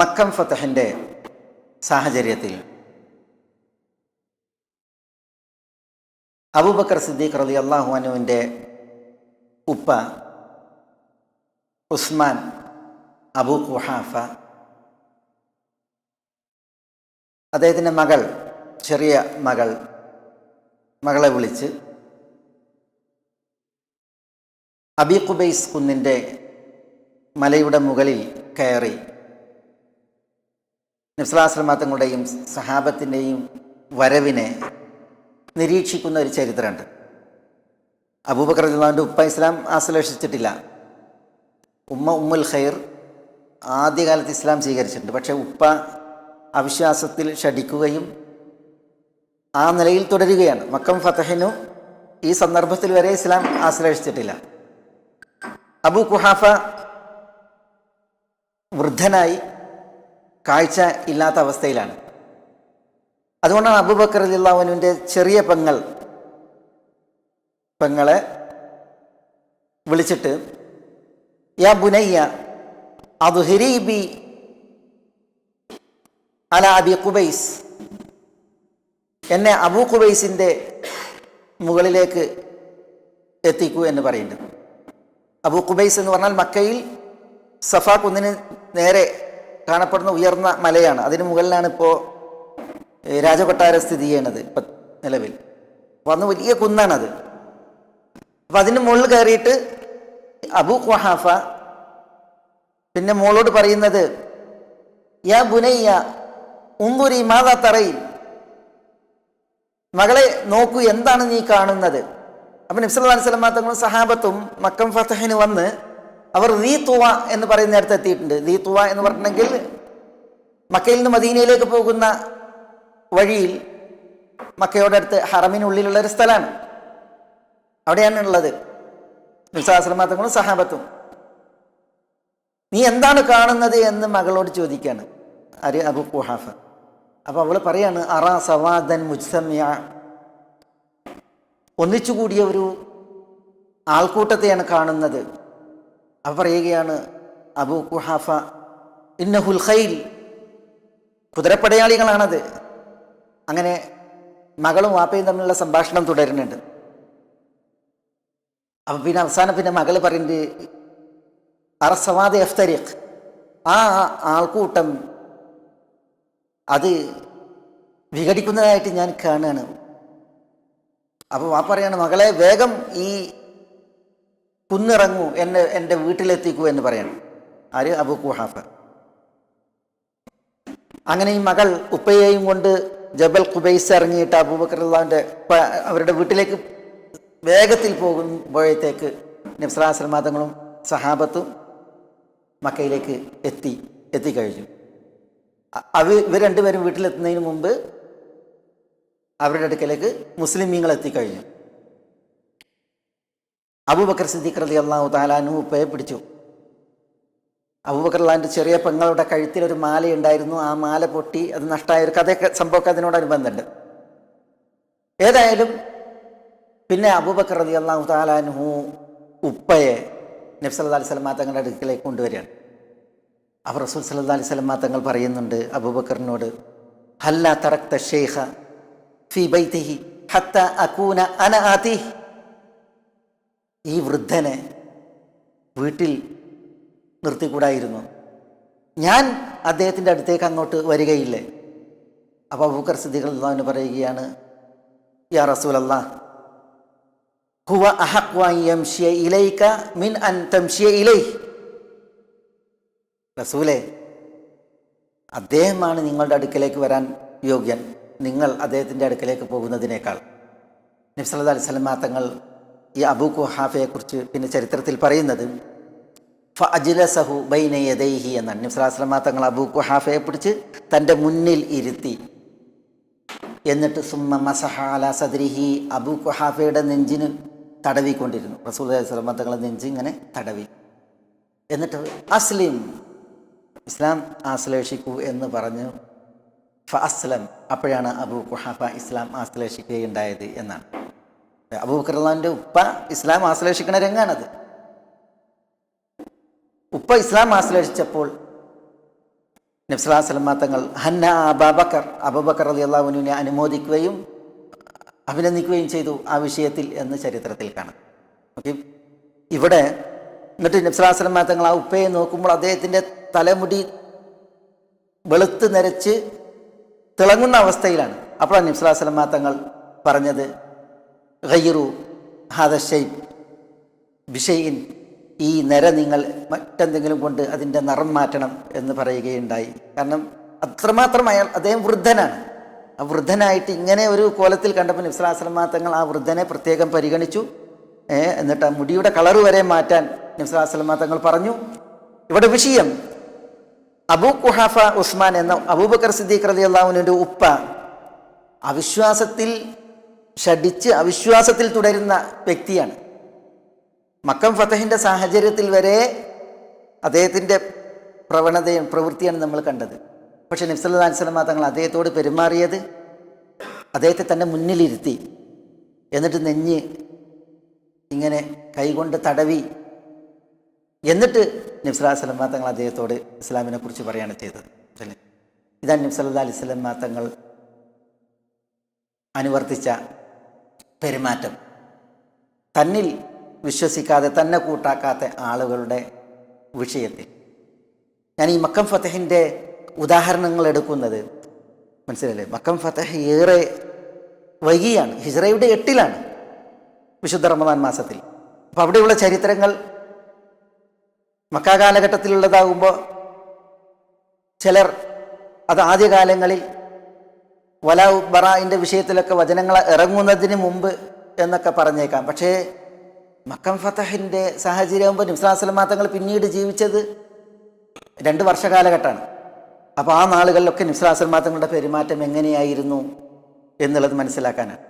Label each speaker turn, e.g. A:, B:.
A: മക്കം ഫതഹിൻ്റെ സാഹചര്യത്തിൽ അബൂബക്കർ സിദ്ദീഖ് റളിയല്ലാഹു അൻഹുവിൻ്റെ ഉപ്പ ഉസ്മാൻ അബൂ ഖുഹാഫ, അദ്ദേഹത്തിൻ്റെ ചെറിയ മകളെ വിളിച്ച് അബീ ഖുബൈസ് കുന്നിൻ്റെ മലയുടെ മുകളിൽ കയറി നബി സല്ലല്ലാഹു അലൈഹി വസല്ലം തങ്ങളുടെയും സഹാബത്തിൻ്റെയും വരവിനെ നിരീക്ഷിക്കുന്ന ഒരു ചരിത്രമുണ്ട്. അബൂബക്കർ റളിയല്ലാഹുവിൻ്റെ ഉപ്പ ഇസ്ലാം ആശ്ലേഷിച്ചിട്ടില്ല. ഉമ്മുൽ ഖൈർ ആദ്യകാലത്ത് ഇസ്ലാം സ്വീകരിച്ചിട്ടുണ്ട്. പക്ഷേ ഉപ്പ അവിശ്വാസത്തിൽ ഷടിക്കുകയും ആ നിലയിൽ തുടരുകയാണ്. മക്കം ഫതഹിനും ഈ സന്ദർഭത്തിൽ വരെ ഇസ്ലാം ആശ്ലേഷിച്ചിട്ടില്ല. അബൂ ഖുഹാഫ വൃദ്ധനായി കാഴ്ച ഇല്ലാത്ത അവസ്ഥയിലാണ്. അതുകൊണ്ടാണ് അബൂബക്കർ റളിയല്ലാഹു അൻഹുവിൻ്റെ ചെറിയ പെങ്ങളെ വിളിച്ചിട്ട് യാ ബുനയ്യ അദ്ഹിരി ബി അല അബി ഖുബൈസ്, എന്നെ അബൂ ഖുബൈസിൻ്റെ മുകളിലേക്ക് എത്തിക്കൂ എന്ന് പറയുന്നുണ്ട്. അബൂ ഖുബൈസ് എന്ന് പറഞ്ഞാൽ മക്കയിൽ സഫാ കുന്നിന് നേരെ കാണപ്പെടുന്ന ഉയർന്ന മലയാണ്. അതിന് മുകളിലാണ് ഇപ്പോൾ രാജകൊട്ടാരം സ്ഥിതി ചെയ്യണത് ഇപ്പം നിലവിൽ. അപ്പോൾ അന്ന് വലിയ കുന്നാണത്. അപ്പം അതിന് മുകളിൽ കയറിയിട്ട് അബൂ ഖുഹാഫ പിന്നെ മോളോട് പറയുന്നത് യാ ബുനയ്യ ഉംബുരി മാതാ തറയിൽ, മകളെ നോക്കൂ, എന്താണ് നീ കാണുന്നത്? അപ്പം നബി സല്ലല്ലാഹു അലൈഹി വസല്ലം തങ്ങളും സഹാബത്തും മക്കം ഫതഹിന് വന്ന് അവർ ദീ തുവ എന്ന് പറയുന്ന നേരത്തെ എത്തിയിട്ടുണ്ട്. ദീ തുവ എന്ന് പറഞ്ഞിട്ടുണ്ടെങ്കിൽ മക്കയിൽ നിന്ന് മദീനയിലേക്ക് പോകുന്ന വഴിയിൽ മക്കയോടടുത്ത് ഹറമിനുള്ളിലുള്ള ഒരു സ്ഥലമാണ്. അവിടെയാണ് ഉള്ളത്. നബി സല്ലല്ലാഹു അലൈഹി വസല്ലം തങ്ങളും സഹാബത്തും. നീ എന്താണ് കാണുന്നത് എന്ന് മകളോട് ചോദിക്കുകയാണ് അബൂ ഖുഹാഫ. അപ്പോൾ അവൾ പറയാണ് അറാ സവാദൻ മുജ്തമിഅ, ഒന്നിച്ചുകൂടിയ ഒരു ആൾക്കൂട്ടത്തെയാണ് കാണുന്നത്. അവ പറയുകയാണ് അബൂ ഖുഹാഫ ഇന്നഹുൽ ഖൈൽ, കുതിരപ്പടയാളികളാണത്. അങ്ങനെ മകളും വാപ്പയും തമ്മിലുള്ള സംഭാഷണം തുടരുന്നുണ്ട്. അപ്പം പിന്നെ അവസാനം മകൾ പറയുന്നത് അറസവാദ എഫ്തരിഖ്, ആ ആൾക്കൂട്ടം അത് വിഘടിക്കുന്നതായിട്ട് ഞാൻ കാണുകയാണ്. അപ്പോൾ വാപ്പ പറയാണ് മകളെ വേഗം ഈ കുന്നിറങ്ങൂ, എൻ്റെ വീട്ടിലെത്തിക്കൂ എന്ന് പറയണം. ആര്? അബൂ ഖുഹാഫ. അങ്ങനെ ഈ മകൾ ഉപ്പയെയും കൊണ്ട് ജബൽ ഖുബൈസ് ഇറങ്ങിയിട്ട് അബൂബക്കർ റളിയല്ലാഹുവിൻ്റെ അവരുടെ വീട്ടിലേക്ക് വേഗത്തിൽ പോകുമ്പോഴത്തേക്ക് നബി സല്ലല്ലാഹു അലൈഹി വസല്ലം തങ്ങളും സഹാബത്തും മക്കയിലേക്ക് എത്തിക്കഴിഞ്ഞു. ഇവർ രണ്ടുപേരും വീട്ടിലെത്തുന്നതിന് മുമ്പ് അവരുടെ അടുക്കലേക്ക് മുസ്ലിമീങ്ങൾ എത്തിക്കഴിഞ്ഞു. അബൂബക്കർ സിദ്ദീഖ് റളിയല്ലാഹു തആല അൻഹു ഉപ്പയെ പിടിച്ചു. അബൂബക്കർ റളിയല്ലാഹുവിൻ്റെ ചെറിയ പെങ്ങളുടെ കഴുത്തിലൊരു മാലയുണ്ടായിരുന്നു. ആ മാല പൊട്ടി, അത് നഷ്ടമായ ഒരു സംഭവമൊക്കെ അതിനോടനുബന്ധമുണ്ട്. ഏതായാലും പിന്നെ അബൂബക്കർ റളിയല്ലാഹു തആല അൻഹു ഉപ്പയെ നബി സല്ലല്ലാഹു അലൈഹി വസല്ലം തങ്ങളുടെ അടുക്കലേക്ക് കൊണ്ടുവരികയാണ്. അപ്പോൾ റസൂൽ സല്ലല്ലാഹു അലൈഹി വസല്ലം തങ്ങൾ പറയുന്നുണ്ട് അബൂബക്കറിനോട്, ഹല്ലാ തറക്ത ശൈഖ ഫീ ബൈതിഹി ഹത്താ അകൂന അന ആതിഹി, ഈ വൃദ്ധനെ വീട്ടിൽ നിർത്തിക്കൂടായിരുന്നു, ഞാൻ അദ്ദേഹത്തിൻ്റെ അടുത്തേക്ക് അങ്ങോട്ട് വരികയില്ലേ? അപ്പോൾ അബൂബക്കർ സിദ്ദീഖ് റളിയല്ലാഹു അൻഹു പറയുകയാണ് യാ റസൂലല്ലാഹ് ഹുവ അഹഖു അൻ യംശിയ ഇലൈക മിൻ അൻ തംശിയ ഇലൈഹി, റസൂലേ, അദ്ദേഹമാണ് നിങ്ങളുടെ അടുക്കലേക്ക് വരാൻ യോഗ്യൻ, നിങ്ങൾ അദ്ദേഹത്തിൻ്റെ അടുക്കലേക്ക് പോകുന്നതിനേക്കാൾ. നബി സല്ലല്ലാഹു അലൈഹി വസല്ലം തങ്ങൾ ഈ അബൂ ഖുഹാഫയെക്കുറിച്ച് പിന്നെ ചരിത്രത്തിൽ പറയുന്നത് ഫഅജ്ലസഹു ബൈന യദൈഹി എന്നാണ്. നബി സല്ലല്ലാഹു അലൈഹി വസല്ലം തങ്ങൾ അബൂ ഖുഹാഫയെ പിടിച്ച് തൻ്റെ മുന്നിൽ ഇരുത്തി. എന്നിട്ട് സുമ്മ മസഹ അലാ സദ്രിഹി, അബൂ ഖുഹാഫയുടെ നെഞ്ചിന് തടവിക്കൊണ്ടിരുന്നു. റസൂൽ സല്ലല്ലാഹു അലൈഹി വസല്ലം തങ്ങളുടെ നെഞ്ച് ഇങ്ങനെ തടവി. എന്നിട്ട് അസ്ലിം, ഇസ്ലാം ആശ്ലേഷിക്കൂ എന്ന് പറഞ്ഞു. ഫഅസ്ലം, അപ്പോഴാണ് അബൂ ഖുഹാഫ ഇസ്ലാം ആശ്ലേഷിക്കുകയുണ്ടായത് എന്നാണ്. അബൂബക്കർ റളിയല്ലാഹുവിൻ്റെ ഉപ്പ ഇസ്ലാം ആശ്ലേഷിക്കുന്ന രംഗാണത്. ഉപ്പ ഇസ്ലാം ആശ്ലേഷിച്ചപ്പോൾ നബി സല്ലല്ലാഹു അലൈഹി വസല്ലം തങ്ങൾ ഹന്ന അബൂബക്കർ റളിയല്ലാഹു അൻഹുവിനെ അനുമോദിക്കുകയും അഭിനന്ദിക്കുകയും ചെയ്തു ആ വിഷയത്തിൽ എന്ന് ചരിത്രത്തിൽ കാണാം. ഓക്കെ, ഇവിടെ എന്നിട്ട് നബി സല്ലല്ലാഹു അലൈഹി വസല്ലം തങ്ങൾ ആ ഉപ്പയെ നോക്കുമ്പോൾ അദ്ദേഹത്തിൻ്റെ തലമുടി വെളുത്ത് നരച്ച് തിളങ്ങുന്ന അവസ്ഥയിലാണ്. അപ്പോഴാണ് നബി സല്ലല്ലാഹു അലൈഹി വസല്ലം തങ്ങൾ പറഞ്ഞത് ഗയ്യിറു ഹാദ ഷൈബ് ബിഷൈഇൻ, ഈ നിര നിങ്ങൾ മറ്റെന്തെങ്കിലും കൊണ്ട് അതിൻ്റെ നിറം മാറ്റണം എന്ന് പറയുകയുണ്ടായി. കാരണം അത്രമാത്രം അദ്ദേഹം വൃദ്ധനാണ്. ആ വൃദ്ധനായിട്ട് ഇങ്ങനെ ഒരു കോലത്തിൽ കണ്ടപ്പോൾ നബി സല്ലല്ലാഹു അലൈഹി വസല്ലം തങ്ങൾ ആ വൃദ്ധനെ പ്രത്യേകം പരിഗണിച്ചു. എന്നിട്ട് ആ മുടിയുടെ കളറ് വരെ മാറ്റാൻ നബി സല്ലല്ലാഹു അലൈഹി വസല്ലം തങ്ങൾ പറഞ്ഞു. ഇവിടെ വിഷയം അബൂ ഖുഹാഫ ഉസ്മാൻ എന്ന അബൂബക്കർ സിദ്ദീഖ് റളിയല്ലാഹു അൻഹുവിൻ്റെ ഉപ്പ അവിശ്വാസത്തിൽ ഷടിച്ച് അവിശ്വാസത്തിൽ തുടരുന്ന വ്യക്തിയാണ്. മക്കം ഫതഹിൻ്റെ സാഹചര്യത്തിൽ വരെ അദ്ദേഹത്തിൻ്റെ പ്രവൃത്തിയാണ് നമ്മൾ കണ്ടത്. പക്ഷേ നബി സല്ലല്ലാഹു അലൈഹി വസല്ലം തങ്ങൾ അദ്ദേഹത്തോട് പെരുമാറിയത് അദ്ദേഹത്തെ തന്നെ മുന്നിലിരുത്തി, എന്നിട്ട് നെഞ്ഞ് ഇങ്ങനെ കൈകൊണ്ട് തടവി, എന്നിട്ട് നബി സല്ലല്ലാഹു അലൈഹി വസല്ലം തങ്ങൾ അദ്ദേഹത്തോട് ഇസ്ലാമിനെ കുറിച്ച് പറയുകയാണ് ചെയ്തത്. ഇതാണ് നബി സല്ലല്ലാഹു അലൈഹി വസല്ലം തങ്ങൾ അനുവർത്തിച്ച പെരുമാറ്റം. തന്നിൽ വിശ്വസിക്കാതെ തന്നെ കൂട്ടാക്കാത്ത ആളുകളുടെ വിഷയത്തിൽ ഞാൻ ഈ മക്കം ഫതഹിൻ്റെ ഉദാഹരണങ്ങൾ എടുക്കുന്നത് മനസ്സിലല്ലേ. മക്കം ഫതഹ് ഏറെ വൈകിയാണ്, ഹിജ്റയുടെ 8-ലാണ്, വിശുദ്ധ റമദാൻ മാസത്തിൽ. അപ്പോൾ അവിടെയുള്ള ചരിത്രങ്ങൾ മക്ക കാലഘട്ടത്തിലുള്ളതാകുമ്പോൾ ചിലർ അത് ആദ്യകാലങ്ങളിൽ വലാ ബറാഇൻ്റെ വിഷയത്തിലൊക്കെ വചനങ്ങൾ ഇറങ്ങുന്നതിന് മുമ്പ് എന്നൊക്കെ പറഞ്ഞേക്കാം. പക്ഷേ മക്കം ഫതഹിൻ്റെ സാഹചര്യമാകുമ്പോൾ നബി സല്ലല്ലാഹു അലൈഹി വസല്ലം തങ്ങൾ പിന്നീട് ജീവിച്ചത് 2 വർഷകാലഘട്ടമാണ്. അപ്പോൾ ആ നാളുകളിലൊക്കെ നബി സല്ലല്ലാഹു അലൈഹി വസല്ലം തങ്ങളുടെ പെരുമാറ്റം എങ്ങനെയായിരുന്നു എന്നുള്ളത് മനസ്സിലാക്കാനാണ്.